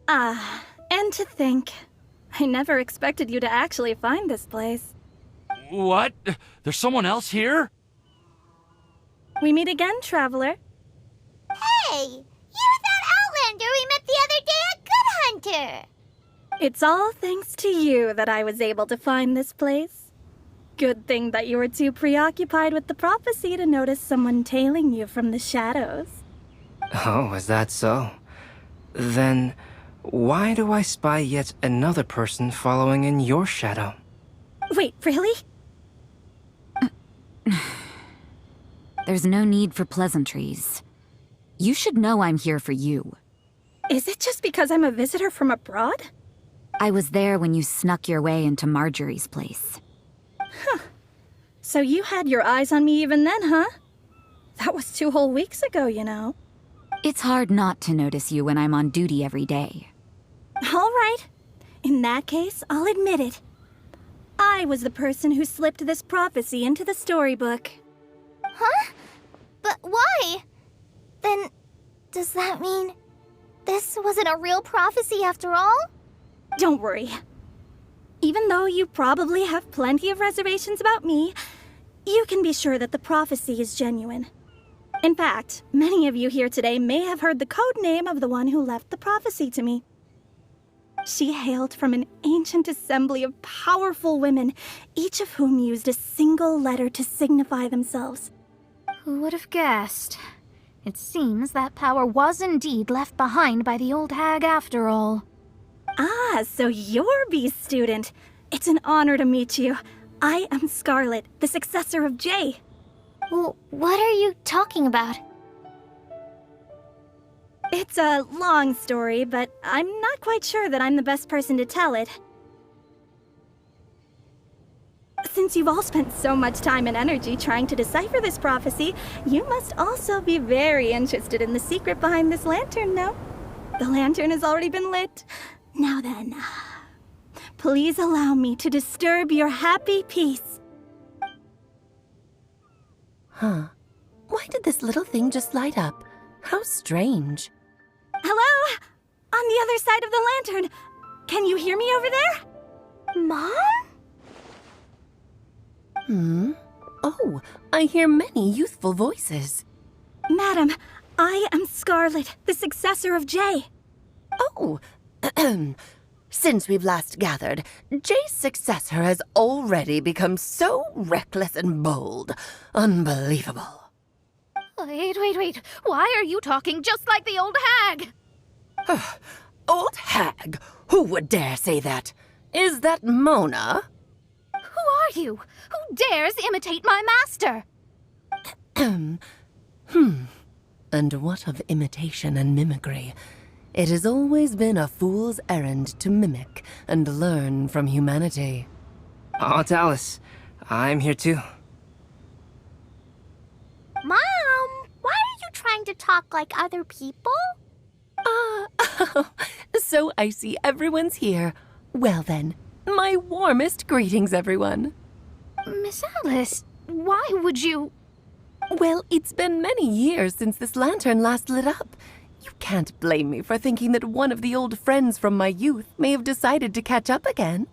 And to think, I never expected you to actually find this place. What? There's someone else here? We meet again, traveler. Hey! You're that Outlander we met the other day at Good Hunter! It's all thanks to you that I was able to find this place. Good thing that you were too preoccupied with the prophecy to notice someone tailing you from the shadows. Oh, is that so? Then, why do I spy yet another person following in your shadow? Wait, really? There's no need for pleasantries. You should know I'm here for you. Is it just because I'm a visitor from abroad? I was there when you snuck your way into Marjorie's place. So you had your eyes on me even then, huh? That was 2 whole weeks ago, you know. It's hard not to notice you when I'm on duty every day. All right. In that case, I'll admit it. I was the person who slipped this prophecy into the storybook. Huh? But why? Then, does that mean this wasn't a real prophecy after all? Don't worry. Even though you probably have plenty of reservations about me, you can be sure that the prophecy is genuine. In fact, many of you here today may have heard the code name of the one who left the prophecy to me. She hailed from an ancient assembly of powerful women, each of whom used a single letter to signify themselves. Who would have guessed? It seems that power was indeed left behind by the old hag after all. Ah, so you're B's student. It's an honor to meet you. I am Scarlett, the successor of Jay. Well, what are you talking about? It's a long story, but I'm not quite sure that I'm the best person to tell it. Since you've all spent so much time and energy trying to decipher this prophecy, you must also be very interested in the secret behind this lantern, no? The lantern has already been lit. Now then, please allow me to disturb your happy peace. Huh. Why did this little thing just light up? How strange. Hello? On the other side of the lantern. Can you hear me over there? Mom? Oh, I hear many youthful voices. Madam, I am Scarlett, the successor of Jay. Oh, since we've last gathered, Jay's successor has already become so reckless and bold. Unbelievable. Wait. Why are you talking just like the old hag? Old hag? Who would dare say that? Is that Mona? Who are you? Who dares imitate my master? And what of imitation and mimicry? It has always been a fool's errand to mimic and learn from humanity. Aunt Alice, I'm here too. Mom, why are you trying to talk like other people? So I see everyone's here. Well then, my warmest greetings, everyone. Miss Alice, why would you... Well, it's been many years since this lantern last lit up. You can't blame me for thinking that one of the old friends from my youth may have decided to catch up again.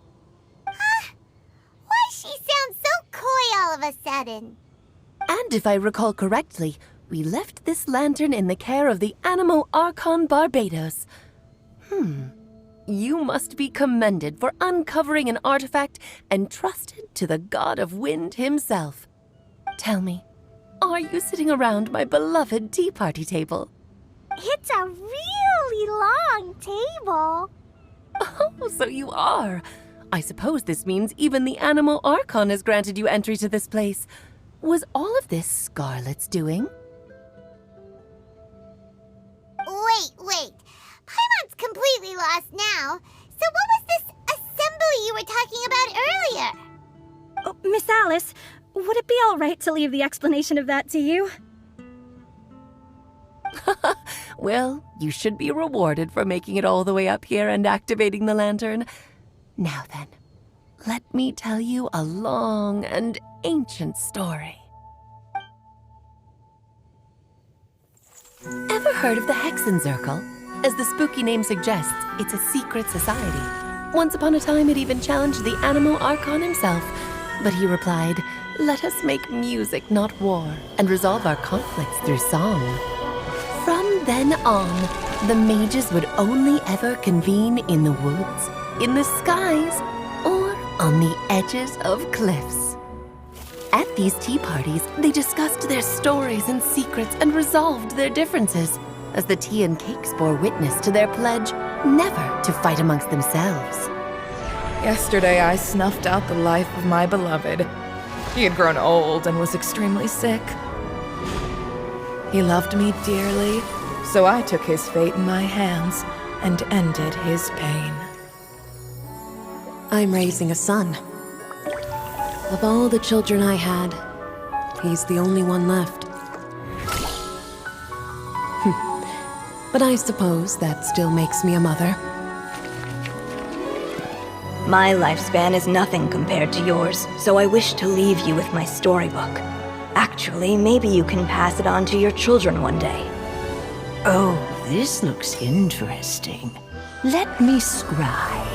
Why she sounds so coy all of a sudden? And if I recall correctly, we left this lantern in the care of the Animo Archon Barbados. You must be commended for uncovering an artifact entrusted to the god of wind himself. Tell me, are you sitting around my beloved tea party table? It's a really long table. Oh, so you are. I suppose this means even the Animo Archon has granted you entry to this place. Was all of this Scarlett's doing? Wait. Paimon's completely lost now. So what was this assembly you were talking about earlier? Oh, Miss Alice, would it be all right to leave the explanation of that to you? Well, you should be rewarded for making it all the way up here and activating the lantern. Now then, let me tell you a long and ancient story. Ever heard of the Hexenzirkel? As the spooky name suggests, it's a secret society. Once upon a time, it even challenged the Animo Archon himself. But he replied, "Let us make music, not war, and resolve our conflicts through song." From then on, the mages would only ever convene in the woods, in the skies, or on the edges of cliffs. At these tea parties, they discussed their stories and secrets and resolved their differences, as the tea and cakes bore witness to their pledge never to fight amongst themselves. Yesterday I snuffed out the life of my beloved. He had grown old and was extremely sick. He loved me dearly, so I took his fate in my hands and ended his pain. I'm raising a son. Of all the children I had, he's the only one left. But I suppose that still makes me a mother. My lifespan is nothing compared to yours, so I wish to leave you with my storybook. Actually, maybe you can pass it on to your children one day. Oh, this looks interesting. Let me scry.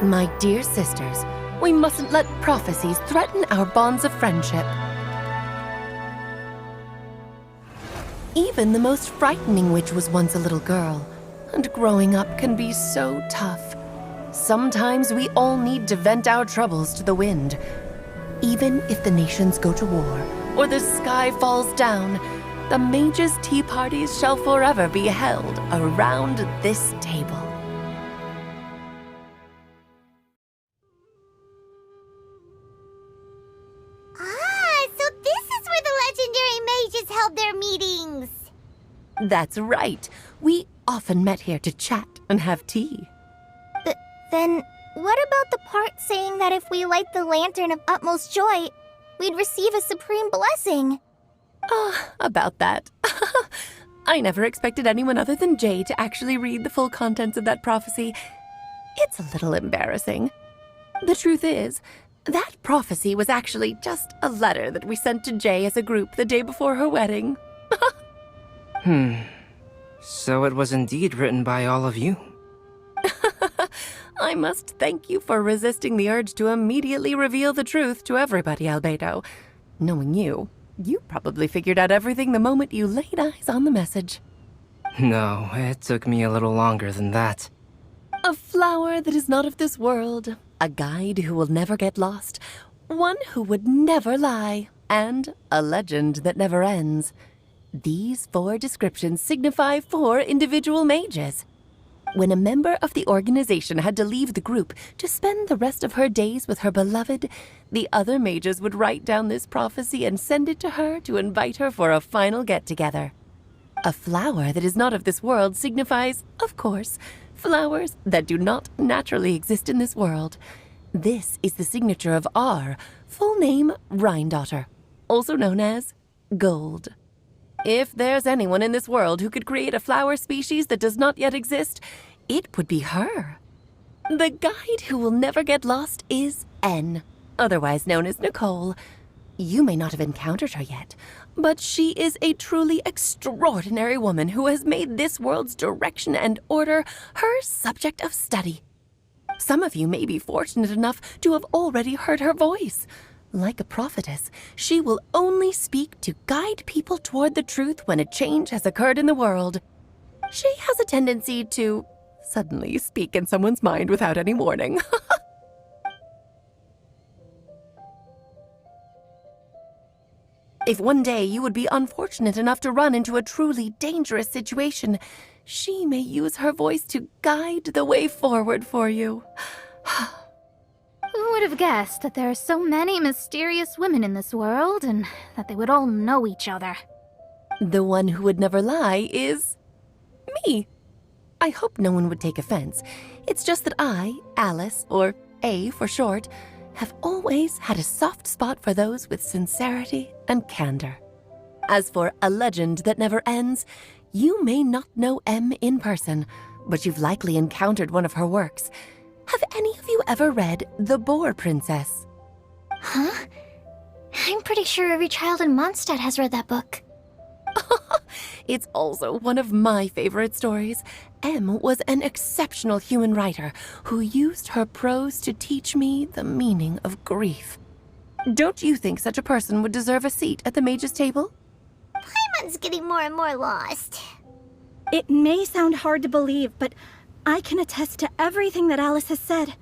My dear sisters, we mustn't let prophecies threaten our bonds of friendship. Even the most frightening witch was once a little girl, and growing up can be so tough. Sometimes we all need to vent our troubles to the wind. Even if the nations go to war, or the sky falls down, the mages' tea parties shall forever be held around this table. So this is where the legendary mages held their meetings. That's right. We often met here to chat and have tea. Then what about the part saying that if we light the lantern of utmost joy, we'd receive a supreme blessing? About that. I never expected anyone other than Jay to actually read the full contents of that prophecy. It's a little embarrassing. The truth is, that prophecy was actually just a letter that we sent to Jay as a group the day before her wedding. So it was indeed written by all of you. I must thank you for resisting the urge to immediately reveal the truth to everybody, Albedo. Knowing you, you probably figured out everything the moment you laid eyes on the message. No, it took me a little longer than that. A flower that is not of this world, a guide who will never get lost, one who would never lie, and a legend that never ends. These 4 descriptions signify 4 individual mages. When a member of the organization had to leave the group to spend the rest of her days with her beloved, the other mages would write down this prophecy and send it to her to invite her for a final get-together. A flower that is not of this world signifies, of course, flowers that do not naturally exist in this world. This is the signature of our full name, Rhindaughter, also known as Gold. If there's anyone in this world who could create a flower species that does not yet exist, it would be her. The guide who will never get lost is N, otherwise known as Nicole. You may not have encountered her yet, but she is a truly extraordinary woman who has made this world's direction and order her subject of study. Some of you may be fortunate enough to have already heard her voice. Like a prophetess, she will only speak to guide people toward the truth when a change has occurred in the world. She has a tendency to suddenly speak in someone's mind without any warning. If one day you would be unfortunate enough to run into a truly dangerous situation, she may use her voice to guide the way forward for you. Who would have guessed that there are so many mysterious women in this world, and that they would all know each other? The one who would never lie is me. I hope no one would take offense. It's just that I, Alice, or A for short, have always had a soft spot for those with sincerity and candor. As for a legend that never ends, you may not know M in person, but you've likely encountered one of her works. Have any of you ever read The Boar Princess? Huh? I'm pretty sure every child in Mondstadt has read that book. It's also one of my favorite stories. Em was an exceptional human writer who used her prose to teach me the meaning of grief. Don't you think such a person would deserve a seat at the mage's table? Paimon's getting more and more lost. It may sound hard to believe, but I can attest to everything that Alice has said.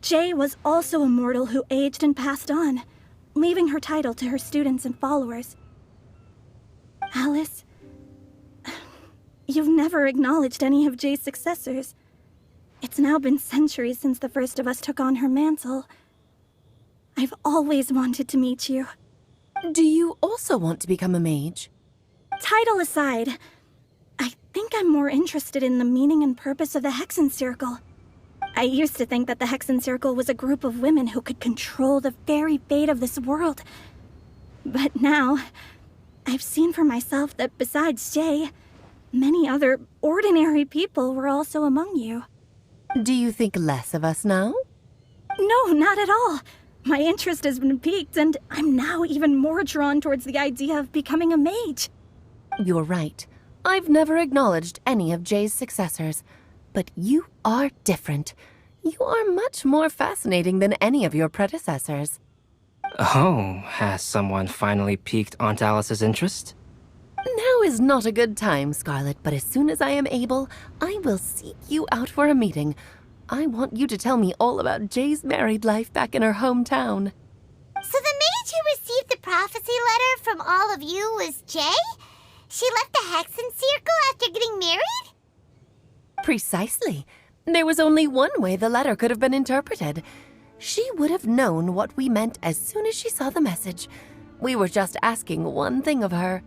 Jay was also a mortal who aged and passed on, leaving her title to her students and followers. Alice, you've never acknowledged any of Jay's successors. It's now been centuries since the first of us took on her mantle. I've always wanted to meet you. Do you also want to become a mage? Title aside, I think I'm more interested in the meaning and purpose of the Hexen Circle. I used to think that the Hexen Circle was a group of women who could control the very fate of this world. But now, I've seen for myself that besides Jay, many other ordinary people were also among you. Do you think less of us now? No, not at all. My interest has been piqued, and I'm now even more drawn towards the idea of becoming a mage. You're right. I've never acknowledged any of Jay's successors. But you are different. You are much more fascinating than any of your predecessors. Oh, has someone finally piqued Aunt Alice's interest? Now is not a good time, Scarlett, but as soon as I am able, I will seek you out for a meeting. I want you to tell me all about Jay's married life back in her hometown. So the mage who received the prophecy letter from all of you was Jay? She left the Hexen Circle after getting married? Precisely. There was only one way the letter could have been interpreted. She would have known what we meant as soon as she saw the message. We were just asking one thing of her.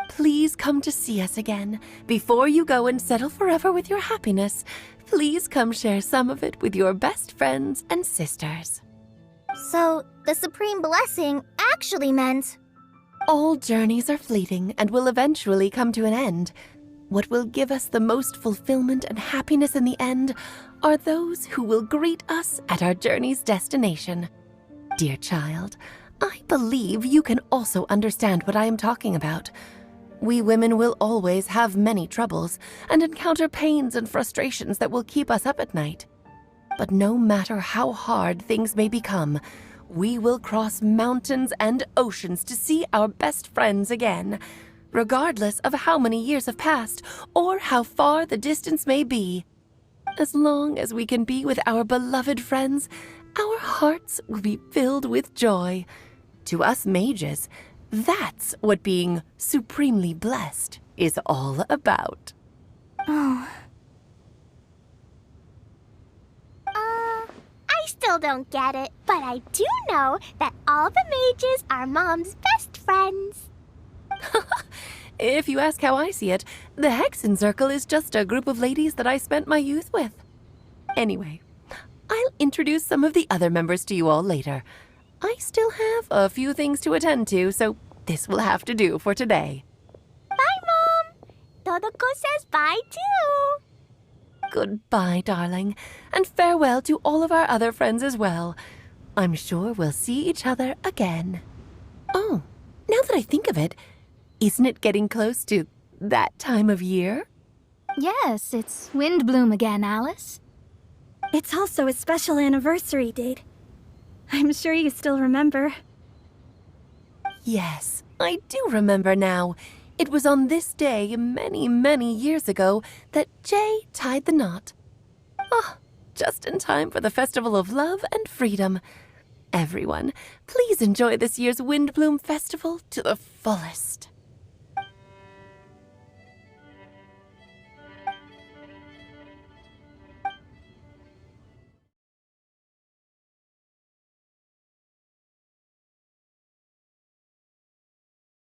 Please come to see us again. Before you go and settle forever with your happiness, please come share some of it with your best friends and sisters. So, the Supreme Blessing actually meant... All journeys are fleeting and will eventually come to an end. What will give us the most fulfillment and happiness in the end are those who will greet us at our journey's destination. Dear child, I believe you can also understand what I am talking about. We women will always have many troubles and encounter pains and frustrations that will keep us up at night. But no matter how hard things may become, we will cross mountains and oceans to see our best friends again, regardless of how many years have passed or how far the distance may be. As long as we can be with our beloved friends, our hearts will be filled with joy. To us mages, that's what being supremely blessed is all about. I still don't get it, but I do know that all the mages are Mom's best friends. If you ask how I see it, the Hexen Circle is just a group of ladies that I spent my youth with. Anyway, I'll introduce some of the other members to you all later. I still have a few things to attend to, so this will have to do for today. Bye, Mom! Todoko says bye, too! Goodbye, darling, and farewell to all of our other friends as well. I'm sure we'll see each other again. Oh, now that I think of it, isn't it getting close to that time of year? Yes, it's Windblume again, Alice. It's also a special anniversary date. I'm sure you still remember. Yes, I do remember now. It was on this day many, many years ago that Jay tied the knot. Ah, just in time for the Festival of Love and Freedom. Everyone, please enjoy this year's Windblume Festival to the fullest.